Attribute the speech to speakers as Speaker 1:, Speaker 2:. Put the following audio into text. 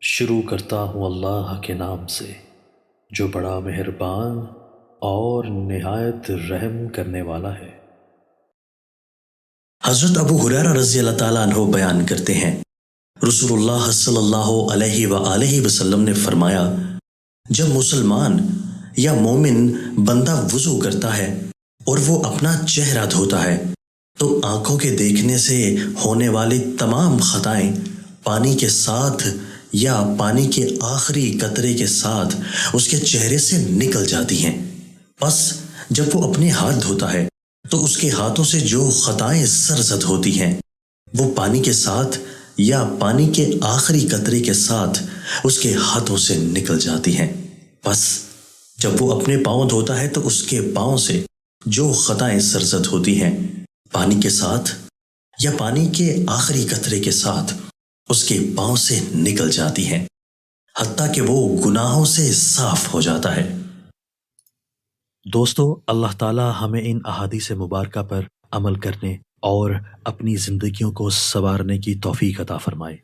Speaker 1: شروع کرتا ہوں اللہ کے نام سے جو بڑا مہربان اور نہایت رحم کرنے والا ہے۔
Speaker 2: حضرت ابو ہریرہ رضی اللہ تعالیٰ عنہ بیان کرتے ہیں، رسول اللہ صلی اللہ علیہ وآلہ وسلم نے فرمایا، جب مسلمان یا مومن بندہ وضو کرتا ہے اور وہ اپنا چہرہ دھوتا ہے تو آنکھوں کے دیکھنے سے ہونے والی تمام خطائیں پانی کے ساتھ یا پانی کے آخری قطرے کے ساتھ اس کے چہرے سے نکل جاتی ہیں۔ پس جب وہ اپنے ہاتھ دھوتا ہے تو اس کے ہاتھوں سے جو خطائیں سرزد ہوتی ہیں وہ پانی کے ساتھ یا پانی کے آخری قطرے کے ساتھ اس کے ہاتھوں سے نکل جاتی ہیں۔ پس جب وہ اپنے پاؤں دھوتا ہے تو اس کے پاؤں سے جو خطائیں سرزد ہوتی ہیں پانی کے ساتھ یا پانی کے آخری قطرے کے ساتھ اس کے پاؤں سے نکل جاتی ہیں، حتیٰ کہ وہ گناہوں سے صاف ہو جاتا ہے۔
Speaker 1: دوستو، اللہ تعالی ہمیں ان احادیث مبارکہ پر عمل کرنے اور اپنی زندگیوں کو سنوارنے کی توفیق عطا فرمائے۔